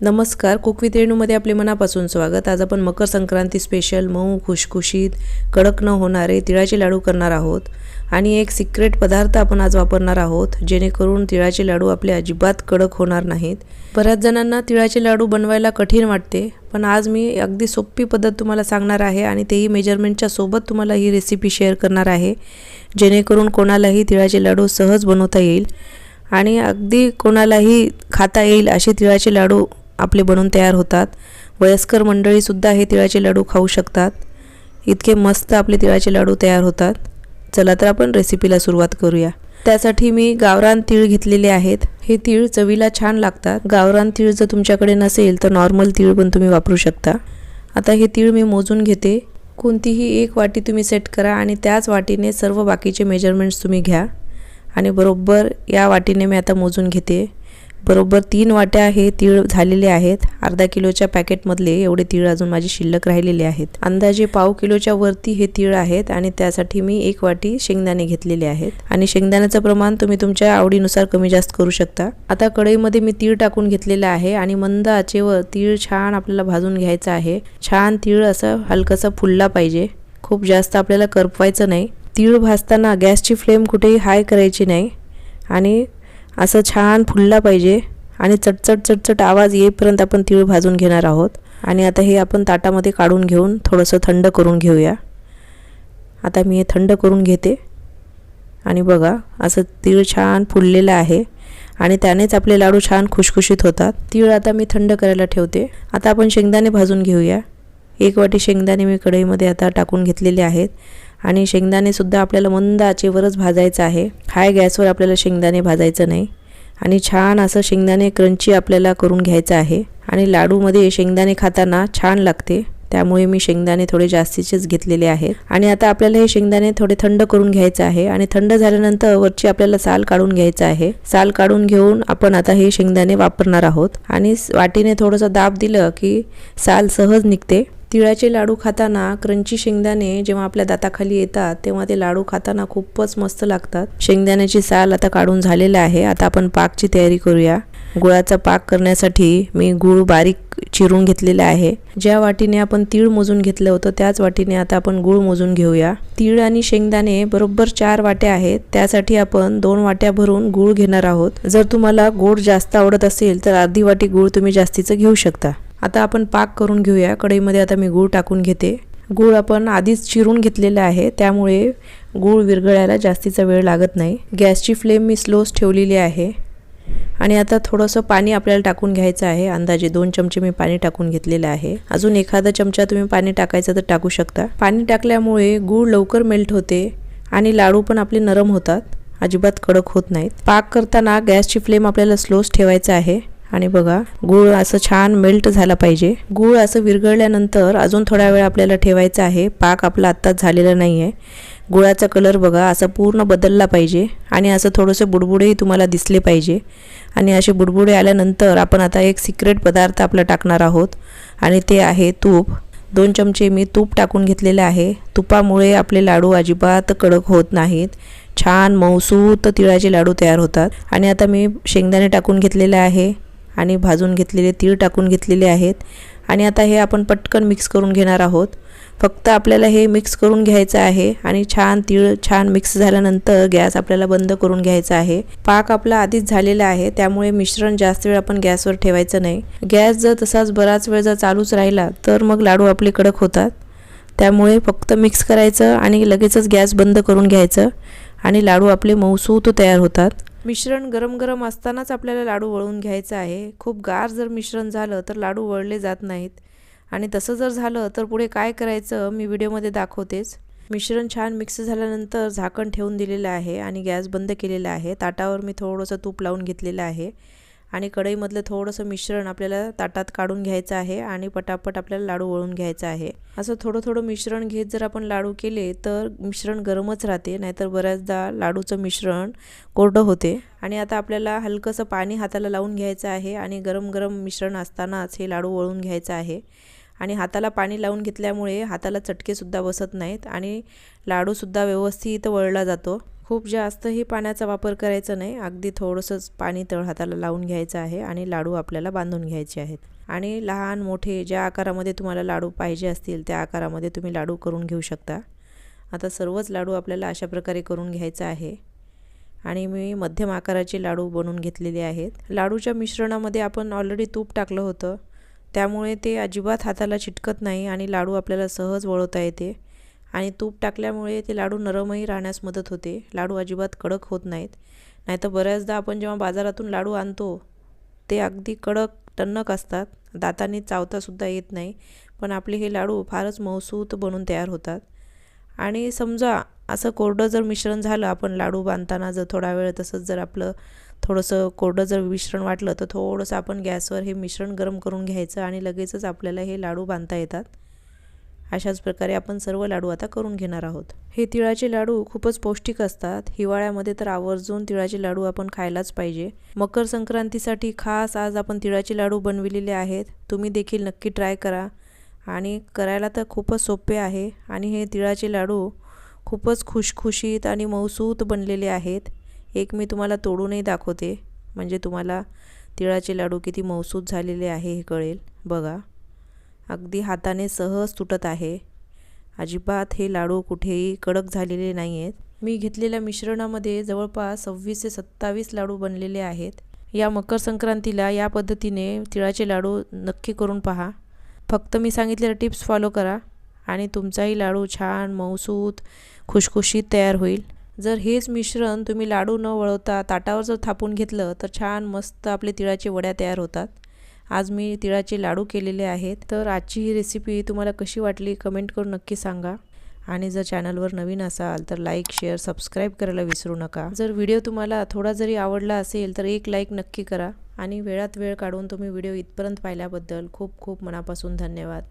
नमस्कार, cook with रेणूमध्ये आपले मनापासून स्वागत। आज आपण मकर संक्रांती स्पेशल मऊ खुशखुशीत कडक न होणारे तिळाचे लाडू करणार आहोत आणि एक सिक्रेट पदार्थ आपण आज वापरणार आहोत जेणेकरून तिळाचे लाडू आपले अजिबात कडक होणार नाहीत। बऱ्याच जणांना तिळाचे लाडू बनवायला कठीण वाटते, पण आज मी अगदी सोपी पद्धत तुम्हाला सांगणार आहे आणि तेही मेजरमेंटच्या सोबत तुम्हाला ही रेसिपी शेअर करणार आहे जेणेकरून कोणालाही तिळाचे लाडू सहज बनवता येईल आणि अगदी कोणालाही खाता येईल असे तिळाचे लाडू आपले बनून तयार होतात। वयस्कर मंडळी सुद्धा हे तिळाचे लाडू खाऊ शकतात। इतके मस्त आपले तिळाचे लाडू तयार होतात। चला तर आपण रेसिपीला सुरुवात करूया। त्यासाठी मी गावरान तीळ घेतलेले आहेत। हे तीळ चवीला छान लागतात। गावरान तीळ जर तुमच्याकडे नसेल तर नॉर्मल तीळ पण तुम्ही वापरू शकता। आता हे तीळ मी मोजून घेते। कोणतीही एक वाटी तुम्ही सेट करा आणि त्याच वाटीने सर्व बाकीचे मेजरमेंट्स तुम्ही घ्या आणि बरोबर या वाटीने मी आता मोजून घेते। बरोबर 3 वाट्या हे तीळ झालेले आहेत। अर्धा किलोच्या पॅकेटमधले एवढे तीळ अजून माझे शिल्लक राहिलेले आहेत। अंदाजे पाव किलोच्या वरती हे तीळ आहेत आणि त्यासाठी मी 1 वाटी शेंगदाणे घेतलेले आहेत आणि शेंगदाण्याचं प्रमाण तुम्ही तुमच्या आवडीनुसार कमी जास्त करू शकता। आता कढईमध्ये मी तीळ टाकून घेतलेला आहे आणि मंद आचेवर तीळ छान आपल्याला भाजून घ्यायचा आहे। छान तीळ असं हलकसा फुलला पाहिजे, खूप जास्त आपल्याला करपवायचं नाही। तीळ भाजताना गॅसची फ्लेम कुठेही हाय करायची नाही आणि असं छान फुलला पाहिजे आणि चटचट चटचट आवाज येईपर्यंत आपण तीळ भाजून घेणार आहोत। आणि आता हे आपण ताटामध्ये काढून घेऊन थोडंसं थंड करून घेऊया। आता मी हे थंड करून घेते आणि बघा असं तीळ छान फुललेलं आहे आणि त्यानेच आपले लाडू छान खुशखुशीत होतात। तीळ आता मी थंड करायला ठेवते। आता आपण शेंगदाणे भाजून घेऊया। 1 वाटी शेंगदाणे मी कढईमध्ये आता टाकून घेतलेले आहेत आणि शेंगदाणे सुद्धा आपल्याला मंद आचेवरच भाजायचं आहे। हाय गॅसवर आपल्याला शेंगदाणे भाजायचं नाही आणि छान असं शेंगदाणे क्रंची आपल्याला करून घ्यायचं आहे आणि लाडूमध्ये शेंगदाणे खाताना छान लागते, त्यामुळे मी शेंगदाणे थोडे जास्तीचेच घेतलेले आहेत। आणि आता आपल्याला हे शेंगदाणे थोडे थंड करून घ्यायचं आहे आणि थंड झाल्यानंतर वरची आपल्याला साल काढून घ्यायचं आहे। साल काढून घेऊन आपण आता हे शेंगदाणे वापरणार आहोत आणि वाटीने थोडंसं दाब दिलं की साल सहज निघते। तिळाचे लाडू खाताना क्रंची शेंगदाणे जेव्हा आपल्या दाताखाली येतात तेव्हा ते लाडू खाताना खूपच मस्त लागतात। शेंगदाण्याची साल आता काढून झालेला आहे। आता आपण पाकची तयारी करूया। गुळाचा पाक करण्यासाठी मी गूळ बारीक चिरून घेतलेला आहे। ज्या वाटीने आपण तीळ मोजून घेतलं होतं त्याच वाटीने आता आपण गूळ मोजून घेऊया। तीळ आणि शेंगदाणे बरोबर 4 वाट्या आहेत, त्यासाठी आपण 2 वाट्या भरून गूळ घेणार आहोत। जर तुम्हाला गोड जास्त आवडत असेल तर अर्धी वाटी गूळ तुम्ही जास्तीचं घेऊ शकता। आता आपण पाक करून घेऊया। कढईमध्ये आता मी गूळ टाकून घेते। गूळ आपण आधीच चिरून घेतलेला आहे, त्यामुळे गूळ विरघळायला जास्तीचा वेळ लागत नाही। गॅसची फ्लेम मी स्लोच ठेवलेली आहे आणि आता थोडंसं पाणी आपल्याला टाकून घ्यायचं आहे। अंदाजे 2 चमचे मी पाणी टाकून घेतलेलं आहे। अजून एखादा चमचा तुम्ही पाणी टाकायचं तर टाकू शकता। पाणी टाकल्यामुळे गूळ लवकर मेल्ट होते आणि लाडू पण आपले नरम होतात, अजिबात कडक होत नाहीत। पाक करताना गॅसची फ्लेम आपल्याला स्लोच ठेवायचं आहे आणि बघा गूळ असं छान मेल्ट झाला पाहिजे। गूळ असं विरघळल्यानंतर अजून थोडा वेळ आपल्याला ठेवायचा आहे। पाक आपला आत्ताच झालेला नाही आहे। गुळाचा कलर बघा असा पूर्ण बदलला पाहिजे आणि असं थोडेसे बुडबुडेही तुम्हाला दिसले पाहिजे आणि असे बुडबुडे आल्यानंतर आपण आता एक सिक्रेट पदार्थ आपला टाकणार आहोत आणि ते आहे तूप। 2 चमचे मी तूप टाकून घेतलेले आहे। तुपामुळे आपले लाडू अजिबात कडक होत नाहीत, छान मऊसूत तिळाचे लाडू तयार होतात। आणि आता मी शेंगदाणे टाकून घेतलेले आहे आणि भाजून घेतलेले तीळ टाकून घेतलेले आहेत आणि आता हे आपण पटकन मिक्स करून घेणार आहोत। फक्त आपल्याला हे मिक्स करून घ्यायचं आहे आणि छान तीळ छान मिक्स झाल्यानंतर गॅस आपल्याला बंद करून घ्यायचा आहे। पाक आपला आधीच झालेला आहे, त्यामुळे मिश्रण जास्त वेळ आपण गॅसवर ठेवायचं नाही। गॅस जर तसाच बराच वेळ जर चालूच राहिला तर मग लाडू आपले कडक होतात, त्यामुळे फक्त मिक्स करायचं आणि लगेचच गॅस बंद करून घ्यायचं आणि लाडू आपले मऊसूत तयार होतात। मिश्रण गरम गरम असतानाच आपल्याला लाडू वळून घ्यायचं आहे। खूप गार जर मिश्रण झालं तर लाडू वळले जात नाहीत आणि तसं जर झालं तर पुढे काय करायचं मी व्हिडिओमध्ये दाखवतेच। मिश्रण छान मिक्स झाल्यानंतर झाकण ठेवून दिलेलं आहे आणि गॅस बंद केलेला आहे। ताटावर मी थोडंसं तूप लावून घेतलेलं आहे आणि कढईमधलं थोडंसं मिश्रण आपल्याला ताटात काढून घ्यायचं आहे आणि पटापट आपल्याला लाडू वळून घ्यायचं आहे। असं थोडं थोडं मिश्रण घेत जर आपण लाडू केले तर मिश्रण गरमच राहते, नाहीतर बऱ्याचदा लाडूचं मिश्रण कोरडं होते। आणि आता आपल्याला हलकंसं पाणी हाताला लावून घ्यायचं आहे आणि गरम गरम मिश्रण असतानाच हे लाडू वळून घ्यायचं आहे आणि हाताला पाणी लावून घेतल्यामुळे हाताला चटके सुद्धा बसत नाहीत आणि लाडू सुद्धा व्यवस्थित वळला जातो। खूप जास्तही पाण्याचा वापर करायचा नाही, अगदी थोडंसंच पाणी तळहाताला लावून घ्यायचं आहे आणि लाडू आपल्याला बांधून घ्यायचे आहेत. आणि लहान मोठे ज्या आकारामध्ये तुम्हाला लाडू पाहिजे असतील त्या आकारामध्ये तुम्ही लाडू करून घेऊ शकता. आता सर्वच लाडू आपल्याला अशा प्रकारे करून घ्यायचं आहे आणि मी मध्यम आकाराचे लाडू बनवून घेतलेले आहेत. लाडूच्या मिश्रणामध्ये आपण ऑलरेडी तूप टाकलं होतं, त्यामुळे ते अजिबात हाताला चिटकत नाही आणि लाडू आपल्याला सहज वळवता येते. आणि तूप टाकल्यामुळे ते लाडू नरमही राहण्यास मदत होते. लाडू अजिबात कडक होत नाहीत. नाहीतर बऱ्याचदा आपण जेव्हा बाजारातून लाडू आणतो ते अगदी कडक टणक असतात, दातांनी चावतासुद्धा येत नाही. पण आपले हे लाडू फारच मऊसूत बनून तयार होतात. आणि समजा असं कोरडं जर मिश्रण झालं, आपण लाडू बांधताना जर थोडा वेळ तसंच जर आपलं थोडंसं कोरडं जर मिश्रण वाटलं तर थोडंसं आपण गॅसवर हे मिश्रण गरम करून घ्यायचं आणि लगेचच आपल्याला हे लाडू बांधता येतात. अशाच प्रकारे आपण सर्व लाडू आता करून घेणार आहोत. हे तिळाचे लाडू खूपच पौष्टिक असतात. हिवाळ्यामध्ये तर आवर्जून तिळाचे लाडू आपण खायलाच पाहिजे. मकर संक्रांतीसाठी खास आज आपण तिळाचे लाडू बनविलेले आहेत. तुम्ही देखील नक्की ट्राय करा आणि करायला तर खूपच सोपे आहे. आणि हे तिळाचे लाडू खूपच खुशखुशीत आणि मऊसूत बनलेले आहेत. एक मी तुम्हाला तोडूनही दाखवते, म्हणजे तुम्हाला तिळाचे लाडू किती मऊसूत झालेले आहे हे कळेल. बघा, अगदी हाताने सहज तुटत आहे. अजिबात हे लाडू कुठेही कडक झालेले नाही आहेत. मी घेतलेल्या मिश्रणामध्ये जवळपास 26 ते 27 लाडू बनलेले आहेत. या मकर संक्रांतीला या पद्धतीने तिळाचे लाडू नक्की करून पहा. फक्त मी सांगितलेल्या टिप्स फॉलो करा आणि तुमचाही लाडू छान मऊसूत खुशखुशीत तयार होईल. जर हेच मिश्रण तुम्ही लाडू न वळवता ताटावर जर थापून घेतलं तर छान मस्त आपले तिळाचे वड्या तयार होतात. आज मी तिळाचे लाडू केलेले आहेत. तर आजची ही रेसिपी तुम्हाला कशी वाटली कमेंट करून नक्की सांगा. आणि जर चॅनलवर नवीन असाल तर लाईक, शेअर, सबस्क्राईब करायला विसरू नका. जर व्हिडिओ तुम्हाला थोडा जरी आवडला असेल तर एक लाईक नक्की करा. आणि वेळात वेळ काढून तुम्ही व्हिडिओ इथपर्यंत पाहिल्याबद्दल खूप खूप मनापासून धन्यवाद.